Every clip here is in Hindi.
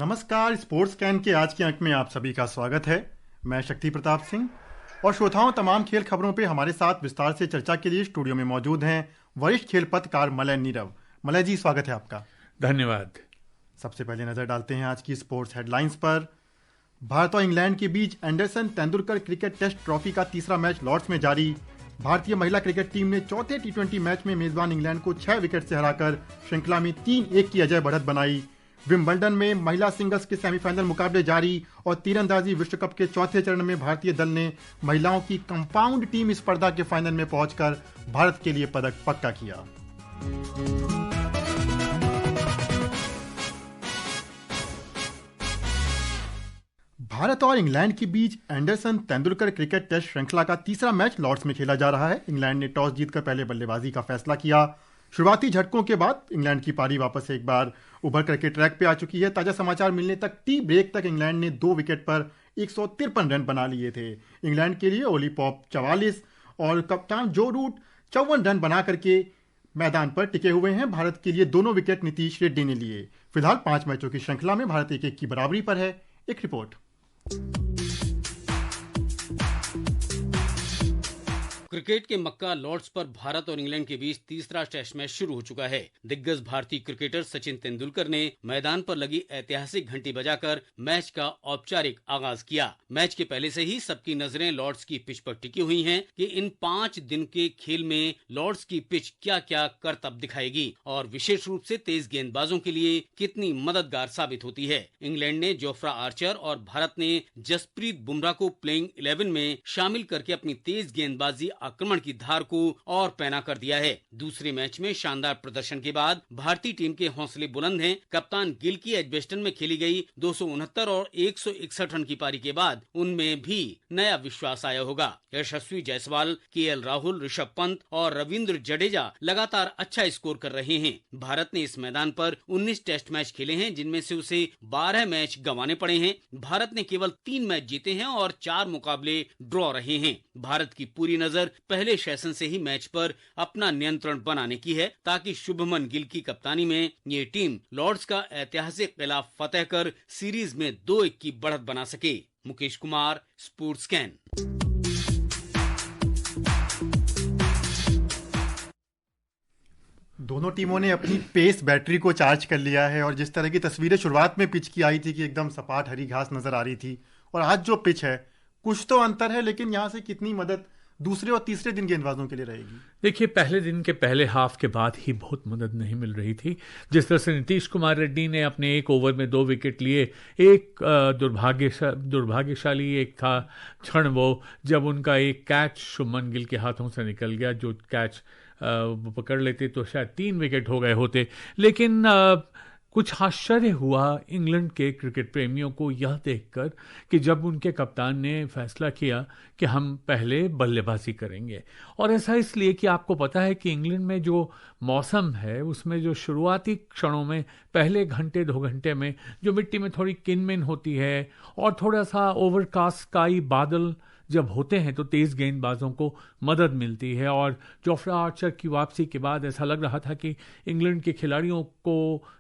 नमस्कार। स्पोर्ट्स कैन के आज के अंक में आप सभी का स्वागत है। मैं शक्ति प्रताप सिंह और श्रोताओं, तमाम खेल खबरों पे हमारे साथ विस्तार से चर्चा के लिए स्टूडियो में मौजूद हैं वरिष्ठ खेल पत्रकार मलय नीरव। मलय जी, स्वागत है आपका। धन्यवाद। सबसे पहले नजर डालते हैं आज की स्पोर्ट्स हेडलाइंस पर। भारत और इंग्लैंड के बीच Anderson Tendulkar cricket test trophy का तीसरा मैच लॉर्ड्स में जारी। भारतीय महिला क्रिकेट टीम ने चौथे टी20 मैच में मेजबान इंग्लैंड को 6 विकेट से हराकर श्रृंखला में 3-1 की अजय बढ़त बनाई। विंबलडन में महिला सिंगल्स के सेमीफाइनल मुकाबले जारी और तीरंदाजी विश्व कप के चौथे चरण में भारतीय दल ने महिलाओं की कंपाउंड टीम स्पर्धा के फाइनल में पहुंचकर भारत के लिए पदक पक्का किया। भारत और इंग्लैंड के बीच एंडरसन तेंदुलकर क्रिकेट टेस्ट श्रृंखला का तीसरा मैच लॉर्ड्स में खेला जा रहा है। इंग्लैंड ने टॉस जीतकर पहले बल्लेबाजी का फैसला किया। शुरुआती झटकों के बाद इंग्लैंड की पारी वापस एक बार उभर करके ट्रैक पे आ चुकी है। ताजा समाचार मिलने तक टी ब्रेक तक इंग्लैंड ने 2 विकेट पर 153 रन बना लिए थे। इंग्लैंड के लिए ओली पॉप 44 और कप्तान जो रूट 54 रन बना करके मैदान पर टिके हुए हैं। भारत के लिए दोनों विकेट नीतीश रेड्डी ने लिए। फिलहाल 5 मैचों की श्रृंखला में भारत 1-1 की बराबरी पर है। एक रिपोर्ट। क्रिकेट के मक्का लॉर्ड्स पर भारत और इंग्लैंड के बीच तीसरा टेस्ट मैच शुरू हो चुका है। दिग्गज भारतीय क्रिकेटर सचिन तेंदुलकर ने मैदान पर लगी ऐतिहासिक घंटी बजाकर मैच का औपचारिक आगाज किया। मैच के पहले से ही सबकी नजरें लॉर्ड्स की पिच पर टिकी हुई हैं कि इन 5 दिन के खेल में लॉर्ड्स की पिच क्या क्या करतब दिखाएगी और विशेष रूप से तेज गेंदबाजों के लिए कितनी मददगार साबित होती है। इंग्लैंड ने जोफ्रा आर्चर और भारत ने जसप्रीत बुमराह को प्लेइंग 11 में शामिल करके अपनी तेज गेंदबाजी आक्रमण की धार को और पैना कर दिया है। दूसरे मैच में शानदार प्रदर्शन के बाद भारतीय टीम के हौसले बुलंद हैं। कप्तान गिल की एजबेस्टन में खेली गई 269 और 161 रन की पारी के बाद उनमें भी नया विश्वास आया होगा। यशस्वी जायसवाल, केएल राहुल, ऋषभ पंत और रविंद्र जडेजा लगातार अच्छा स्कोर कर रहे हैं। भारत ने इस मैदान पर 19 टेस्ट मैच खेले हैं, जिनमें से उसे 12 मैच गंवाने पड़े हैं। भारत ने केवल 3 मैच जीते हैं और 4 मुकाबले ड्रॉ रहे हैं। भारत की पूरी नजर पहले सेशन से ही मैच पर अपना नियंत्रण बनाने की है, ताकि शुभमन गिल की कप्तानी में ये टीम लॉर्ड्स का ऐतिहासिक किला फतेह कर सीरीज में 2-1 की बढ़त बना सके। Mukesh Kumar, sports can. दोनों टीमों ने अपनी पेस बैटरी को चार्ज कर लिया है और जिस तरह की तस्वीरें शुरुआत में पिच की आई थी कि एकदम सपाट हरी घास नजर आ रही थी, और आज जो पिच है कुछ तो अंतर है, लेकिन यहाँ से कितनी मदद दूसरे और तीसरे दिन गेंदबाजों के लिए रहेगी? देखिए, पहले दिन के पहले हाफ के बाद ही बहुत मदद नहीं मिल रही थी। जिस तरह से नीतीश कुमार रेड्डी ने अपने 1 ओवर में 2 विकेट लिए, एक दुर्भाग्यशाली एक था क्षण वो जब उनका एक कैच शुभमन गिल के हाथों से निकल गया। जो कैच वो पकड़ लेते तो शायद 3 विकेट हो गए होते। लेकिन कुछ आश्चर्य हुआ इंग्लैंड के क्रिकेट प्रेमियों को यह देखकर कि जब उनके कप्तान ने फैसला किया कि हम पहले बल्लेबाजी करेंगे। और ऐसा इसलिए कि आपको पता है कि इंग्लैंड में जो मौसम है उसमें जो शुरुआती क्षणों में पहले घंटे 2 घंटे में जो मिट्टी में थोड़ी किनमिन होती है और थोड़ा सा ओवरकास्ट स्काई बादल जब होते हैं तो तेज गेंदबाजों को मदद मिलती है। और जोफ्रा आर्चर की वापसी के बाद ऐसा लग रहा था कि इंग्लैंड के खिलाड़ियों को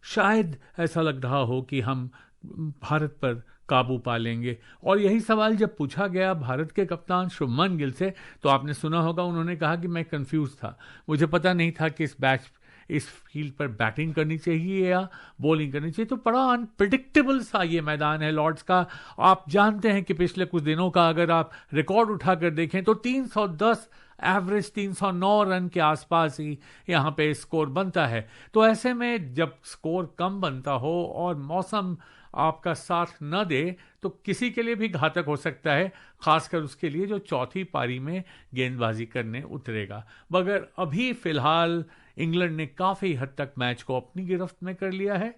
शायद ऐसा लग रहा हो कि हम भारत पर काबू पा लेंगे। और यही सवाल जब पूछा गया भारत के कप्तान शुभमन गिल से, तो आपने सुना होगा उन्होंने कहा कि मैं कंफ्यूज था, मुझे पता नहीं था कि इस फील्ड पर बैटिंग करनी चाहिए या बॉलिंग करनी चाहिए। तो बड़ा अनप्रिडिक्टेबल सा ये मैदान है लॉर्ड्स का। आप जानते हैं कि पिछले कुछ दिनों का अगर आप रिकॉर्ड उठाकर देखें तो 310 एवरेज 309 रन के आसपास ही यहाँ पे स्कोर बनता है। तो ऐसे में जब स्कोर कम बनता हो और मौसम आपका साथ न दे तो किसी के लिए भी घातक हो सकता है, खासकर उसके लिए जो चौथी पारी में गेंदबाजी करने उतरेगा। मगर अभी फिलहाल इंग्लैंड ने काफ़ी हद तक मैच को अपनी गिरफ्त में कर लिया है,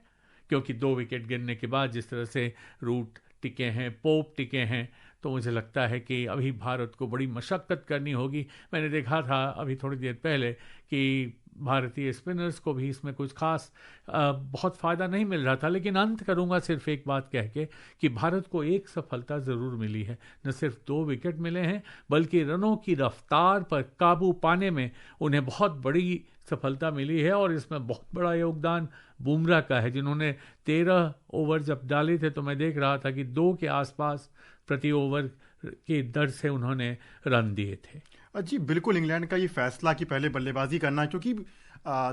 क्योंकि 2 विकेट गिरने के बाद जिस तरह से रूट टिके हैं, पोप टिके हैं, तो मुझे लगता है कि अभी भारत को बड़ी मशक्क़त करनी होगी। मैंने देखा था अभी थोड़ी देर पहले कि भारतीय स्पिनर्स को भी इसमें कुछ खास बहुत फ़ायदा नहीं मिल रहा था। लेकिन अंत करूंगा सिर्फ एक बात कह के कि भारत को एक सफलता ज़रूर मिली है। न सिर्फ 2 विकेट मिले हैं, बल्कि रनों की रफ्तार पर काबू पाने में उन्हें बहुत बड़ी सफलता मिली है और इसमें बहुत बड़ा योगदान बुमराह का है, जिन्होंने 13 ओवर जब डाले थे तो मैं देख रहा था कि 2 के आसपास प्रति ओवर की दर से उन्होंने रन दिए थे। जी बिल्कुल, इंग्लैंड का ये फैसला कि पहले बल्लेबाजी करना, क्योंकि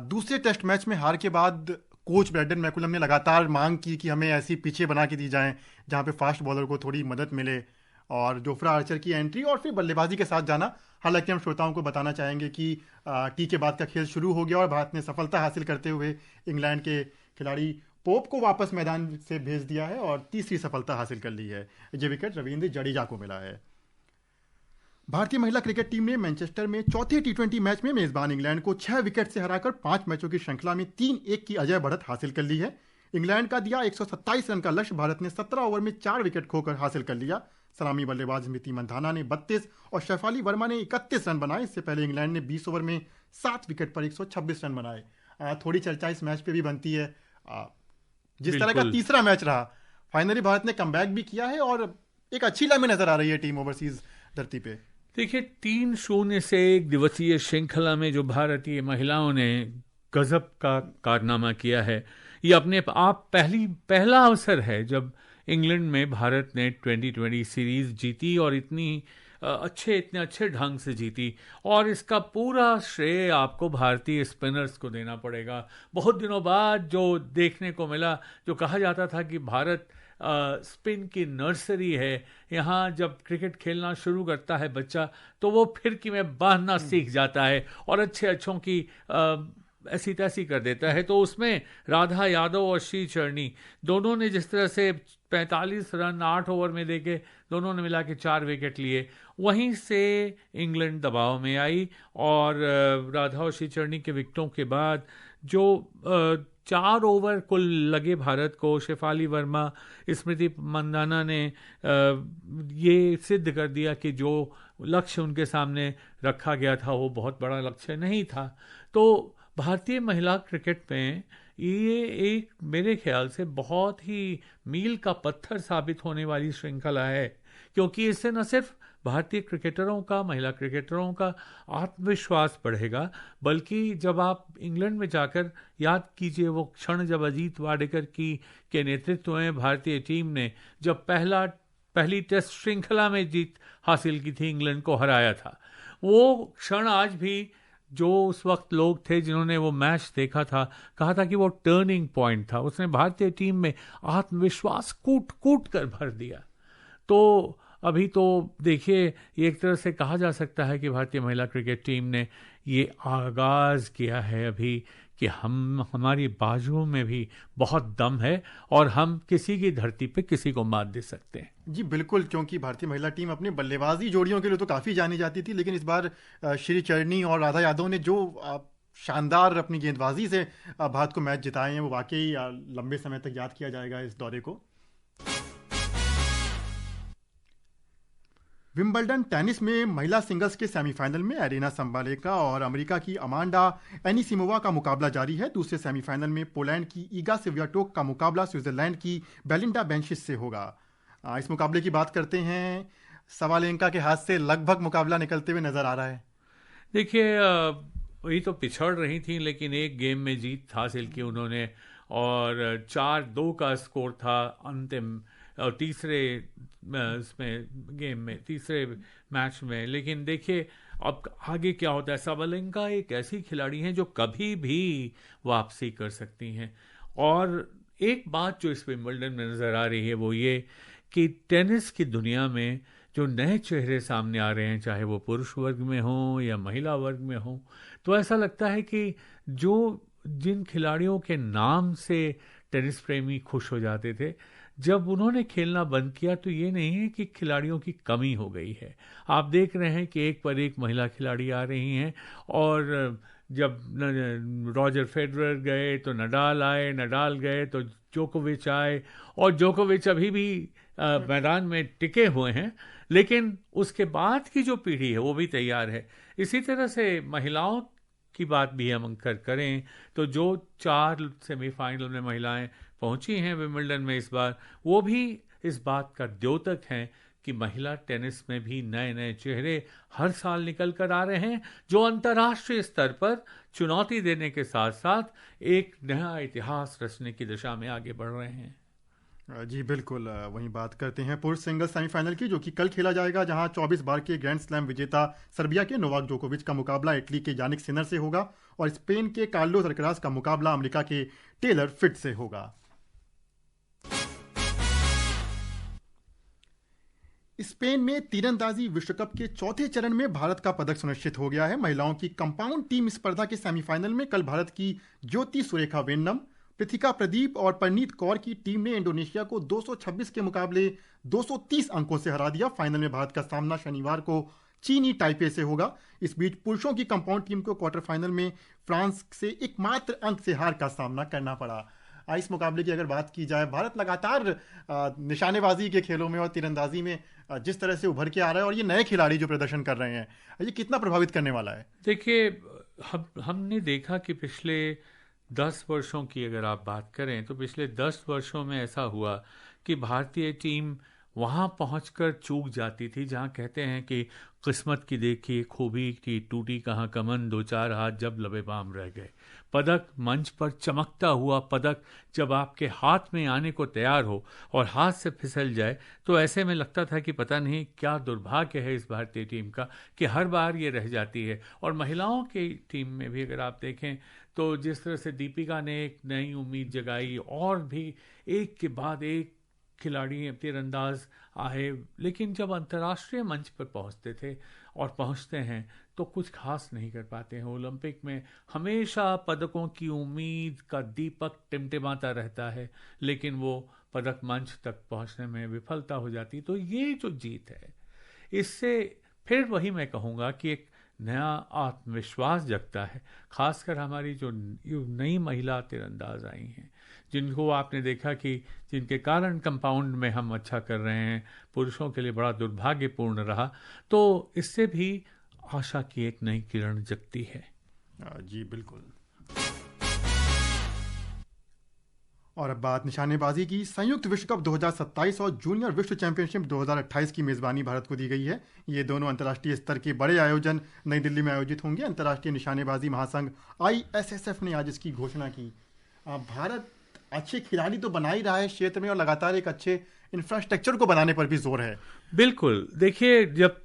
दूसरे टेस्ट मैच में हार के बाद कोच ब्रैंडन मैकुलम ने लगातार मांग की कि हमें ऐसी पिचें बना के दी जाएं जहां पे फास्ट बॉलर को थोड़ी मदद मिले, और जोफ्रा आर्चर की एंट्री और फिर बल्लेबाजी के साथ जाना। हालांकि हम श्रोताओं को बताना चाहेंगे कि टी के बाद का खेल शुरू हो गया और भारत ने सफलता हासिल करते हुए इंग्लैंड के खिलाड़ी पोप को वापस मैदान से भेज दिया है और तीसरी सफलता हासिल कर ली है। ये विकेट रविंद्र जडेजा को मिला है। भारतीय महिला क्रिकेट टीम ने मैनचेस्टर में चौथे टी20 मैच में मेजबान इंग्लैंड को 6 विकेट से हराकर 5 मैचों की श्रृंखला में 3-1 की अजय बढ़त हासिल कर ली है। इंग्लैंड का दिया 127 रन का लक्ष्य भारत ने 17 ओवर में 4 विकेट खोकर हासिल कर लिया। सलामी बल्लेबाज स्मृति मंधाना ने 32 और शेफाली वर्मा ने 31 रन बनाए। इससे पहले इंग्लैंड ने 20 ओवर में 7 विकेट पर 126 रन बनाए। थोड़ी चर्चा इस मैच पे भी बनती है। जिस तरह का तीसरा मैच रहा, फाइनली भारत ने कमबैक भी किया है और एक अच्छी लाइन में नजर आ रही है टीम ओवरसीज धरती पे। देखिए, 3-0 से 1 दिवसीय श्रृंखला में जो भारतीय महिलाओं ने गजब का कारनामा किया है, ये अपने आप पहला अवसर है जब इंग्लैंड में भारत ने 2020 सीरीज जीती और इतने अच्छे ढंग से जीती। और इसका पूरा श्रेय आपको भारतीय स्पिनर्स को देना पड़ेगा। बहुत दिनों बाद जो देखने को मिला, जो कहा जाता था कि भारत स्पिन की नर्सरी है, यहाँ जब क्रिकेट खेलना शुरू करता है बच्चा तो वो फिरकी में बांधना सीख जाता है और अच्छों की ऐसी तैसी कर देता है। तो उसमें राधा यादव और श्री चरनी दोनों ने जिस तरह से 45 रन 8 ओवर में देके दोनों ने मिला के 4 विकेट लिए, वहीं से इंग्लैंड दबाव में आई और राधा और श्री चरनी के विकेटों के बाद जो 4 ओवर कुल लगे भारत को, शेफाली वर्मा, स्मृति मंदाना ने ये सिद्ध कर दिया कि जो लक्ष्य उनके सामने रखा गया था वो बहुत बड़ा लक्ष्य नहीं था। तो भारतीय महिला क्रिकेट में ये एक मेरे ख्याल से बहुत ही मील का पत्थर साबित होने वाली श्रृंखला है, क्योंकि इससे न सिर्फ भारतीय क्रिकेटरों का, महिला क्रिकेटरों का आत्मविश्वास बढ़ेगा, बल्कि जब आप इंग्लैंड में जाकर याद कीजिए वो क्षण जब अजीत वाडेकर के नेतृत्व में भारतीय टीम ने जब पहली टेस्ट श्रृंखला में जीत हासिल की थी, इंग्लैंड को हराया था, वो क्षण आज भी जो उस वक्त लोग थे जिन्होंने वो मैच देखा था, कहा था कि वो टर्निंग पॉइंट था। उसने भारतीय टीम में आत्मविश्वास कूट कर भर दिया। तो अभी तो देखिए, एक तरह से कहा जा सकता है कि भारतीय महिला क्रिकेट टीम ने ये आगाज किया है अभी कि हमारी बाजुओं में भी बहुत दम है और हम किसी की धरती पे किसी को मात दे सकते हैं। जी बिल्कुल, क्योंकि भारतीय महिला टीम अपनी बल्लेबाजी जोड़ियों के लिए तो काफ़ी जानी जाती थी, लेकिन इस बार श्री चरनी और राधा यादव ने जो शानदार अपनी गेंदबाजी से भारत को मैच जिताए हैं, वो वाकई लंबे समय तक याद किया जाएगा इस दौरे को। विंबलडन टेनिस में महिला सिंगल्स के सेमीफाइनल में एरिना संबालेका और अमेरिका की अमांडा एनिसिमोवा का मुकाबला जारी है। दूसरे सेमीफाइनल में पोलैंड की ईगा स्वियाटोक का मुकाबला स्विट्जरलैंड की बेलिंडा बेंशिस से होगा। इस मुकाबले की बात करते हैं, संबालेका के हाथ से लगभग मुकाबला निकलते हुए नजर आ रहा है। देखिए, वही तो पिछड़ रही थी, लेकिन एक गेम में जीत हासिल की उन्होंने और 4-2 का स्कोर था अंतिम और तीसरे मैच में। लेकिन देखिए अब आगे क्या होता है। सबलेंका एक ऐसी खिलाड़ी हैं जो कभी भी वापसी कर सकती हैं। और एक बात जो इस विंबलडन में नज़र आ रही है वो ये कि टेनिस की दुनिया में जो नए चेहरे सामने आ रहे हैं, चाहे वो पुरुष वर्ग में हो या महिला वर्ग में हो, तो ऐसा लगता है कि जिन खिलाड़ियों के नाम से टेनिस प्रेमी खुश हो जाते थे, जब उन्होंने खेलना बंद किया तो ये नहीं है कि खिलाड़ियों की कमी हो गई है। आप देख रहे हैं कि एक पर एक महिला खिलाड़ी आ रही हैं और जब रॉजर फेडरर गए तो नडाल आए, नडाल गए तो जोकोविच आए और जोकोविच अभी भी मैदान में टिके हुए हैं, लेकिन उसके बाद की जो पीढ़ी है वो भी तैयार है। इसी तरह से महिलाओं की बात भी हम करें तो जो 4 सेमीफाइनल में महिलाएं पहुंची हैं विंबलडन में इस बार, वो भी इस बात का द्योतक हैं कि महिला टेनिस में भी नए नए चेहरे हर साल निकल कर आ रहे हैं, जो अंतर्राष्ट्रीय स्तर पर चुनौती देने के साथ साथ एक नया इतिहास रचने की दिशा में आगे बढ़ रहे हैं। जी बिल्कुल। वहीं बात करते हैं पुरुष सिंगल्स सेमीफाइनल की, जो कि कल खेला जाएगा, जहां 24 बार के ग्रैंड स्लैम विजेता सर्बिया के नोवाक जोकोविच का मुकाबला इटली के यानिक सिनर से होगा और स्पेन के कार्लोस अल्कराज का मुकाबला अमेरिका के टेलर फिट से होगा। स्पेन में तीरंदाजी विश्व कप के चौथे चरण में भारत का पदक सुनिश्चित हो गया है। महिलाओं की कंपाउंड टीम स्पर्धा के सेमीफाइनल में कल भारत की ज्योति सुरेखा वेन्नम, पृथिका प्रदीप और परनीत कौर की टीम ने इंडोनेशिया को 226 के मुकाबले 230 अंकों से हरा दिया। फाइनल में भारत का सामना शनिवार को चीनी टाइपे से होगा। इस बीच पुरुषों की कंपाउंड टीम को क्वार्टर फाइनल में फ्रांस से एकमात्र अंक से हार का सामना करना पड़ा। इस मुकाबले की अगर बात की जाए, भारत लगातार निशानेबाजी के खेलों में और तीरंदाजी में जिस तरह से उभर के आ रहा है और ये नए खिलाड़ी जो प्रदर्शन कर रहे हैं, ये कितना प्रभावित करने वाला है? देखिए, हमने देखा कि पिछले 10 वर्षों की अगर आप बात करें तो पिछले 10 वर्षों में ऐसा हुआ कि भारतीय टीम वहां पहुंचकर चूक जाती थी जहां कहते हैं कि किस्मत की देखी खूबी की टूटी कहाँ कमन, 2-4 हाथ जब लबे बाम रह गए। पदक मंच पर चमकता हुआ पदक जब आपके हाथ में आने को तैयार हो और हाथ से फिसल जाए तो ऐसे में लगता था कि पता नहीं क्या दुर्भाग्य है इस भारतीय टीम का कि हर बार ये रह जाती है। और महिलाओं की टीम में भी अगर आप देखें तो जिस तरह से दीपिका ने एक नई उम्मीद जगाई और भी एक के बाद एक खिलाड़ी तीरंदाज आए, लेकिन जब अंतर्राष्ट्रीय मंच पर पहुंचते थे और पहुंचते हैं तो कुछ खास नहीं कर पाते हैं। ओलंपिक में हमेशा पदकों की उम्मीद का दीपक टिमटिमाता रहता है, लेकिन वो पदक मंच तक पहुंचने में विफलता हो जाती। तो ये जो जीत है, इससे फिर वही मैं कहूँगा कि एक नया आत्मविश्वास जगता है, खासकर हमारी जो नई महिला तीरंदाज आई हैं, जिनको आपने देखा कि जिनके कारण कंपाउंड में हम अच्छा कर रहे हैं, पुरुषों के लिए बड़ा दुर्भाग्यपूर्ण रहा। तो इससे भी आशा की एक नई किरण जगती है। जी बिल्कुल। और अब बात निशानेबाजी की। संयुक्त विश्व कप 2027 और जूनियर विश्व चैंपियनशिप 2028 की मेजबानी भारत को दी गई है। ये दोनों अंतर्राष्ट्रीय स्तर के बड़े आयोजन नई दिल्ली में आयोजित होंगे। अंतर्राष्ट्रीय निशानेबाजी महासंघ ISSF ने आज इसकी घोषणा की। भारत अच्छे खिलाड़ी तो बना ही रहा है क्षेत्र में और लगातार एक अच्छे इंफ्रास्ट्रक्चर को बनाने पर भी जोर है। बिल्कुल। देखिए, जब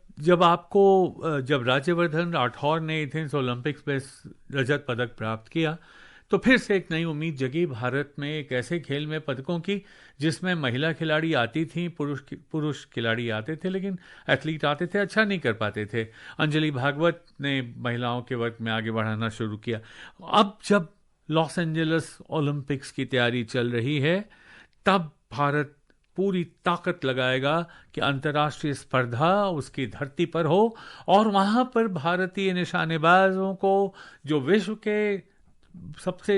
राज्यवर्धन राठौर ने एथेंस ओलंपिक्स में रजत पदक प्राप्त किया तो फिर से एक नई उम्मीद जगी भारत में एक ऐसे खेल में पदकों की जिसमें महिला खिलाड़ी आती थी, पुरुष खिलाड़ी आते थे, लेकिन एथलीट आते थे अच्छा नहीं कर पाते थे। अंजलि भागवत ने महिलाओं के वर्ग में आगे बढ़ाना शुरू किया। अब जब लॉस एंजलिस ओलंपिक्स की तैयारी चल रही है तब भारत पूरी ताकत लगाएगा कि अंतर्राष्ट्रीय स्पर्धा उसकी धरती पर हो और वहां पर भारतीय निशानेबाजों को, जो विश्व के सबसे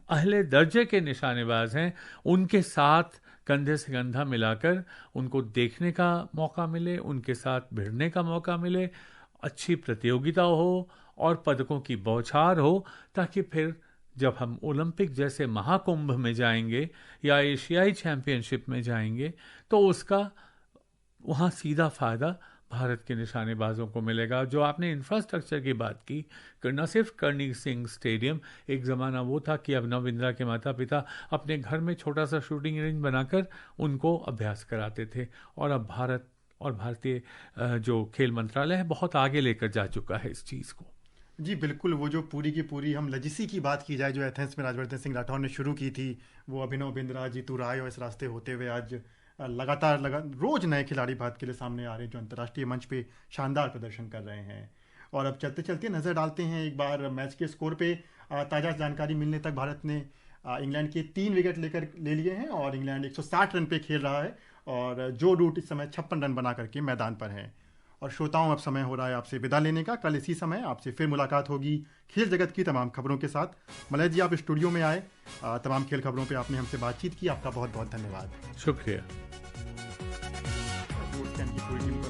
अहले दर्जे के निशानेबाज हैं, उनके साथ कंधे से कंधा मिलाकर उनको देखने का मौका मिले, उनके साथ भिड़ने का मौका मिले, अच्छी प्रतियोगिता हो और पदकों की बौछार हो, ताकि फिर जब हम ओलंपिक जैसे महाकुंभ में जाएंगे या एशियाई चैंपियनशिप में जाएंगे तो उसका वहाँ सीधा फायदा भारत के निशानेबाजों को मिलेगा। जो आपने इंफ्रास्ट्रक्चर की बात की, न सिर्फ कर्णी सिंह स्टेडियम, एक ज़माना वो था कि अभिनव बिंद्रा के माता पिता अपने घर में छोटा सा शूटिंग रेंज बनाकर उनको अभ्यास कराते थे, और अब भारत और भारतीय जो खेल मंत्रालय है बहुत आगे लेकर जा चुका है इस चीज़ को। जी बिल्कुल। वो जो पूरी की पूरी हम लजिसी की बात की जाए जो एथेंस में राज्यवर्धन सिंह राठौर ने शुरू की थी, वो अभिनव बिंद्रा, जीतू राय और इस रास्ते होते हुए आज लगातार रोज नए खिलाड़ी भारत के लिए सामने आ रहे हैं जो अंतर्राष्ट्रीय मंच पे शानदार प्रदर्शन कर रहे हैं। और अब चलते चलते नज़र डालते हैं एक बार मैच के स्कोर पे। ताज़ा जानकारी मिलने तक भारत ने इंग्लैंड के 3 विकेट ले लिए हैं और इंग्लैंड 160 रन पे खेल रहा है और जो रूट इस समय 56 रन बना करके मैदान पर है। और श्रोताओं, अब समय हो रहा है आपसे विदा लेने का। कल इसी समय आपसे फिर मुलाकात होगी खेल जगत की तमाम खबरों के साथ। मलय जी, आप स्टूडियो में आए, तमाम खेल खबरों पे आपने हमसे बातचीत की, आपका बहुत बहुत धन्यवाद। शुक्रिया। की पूरी टीम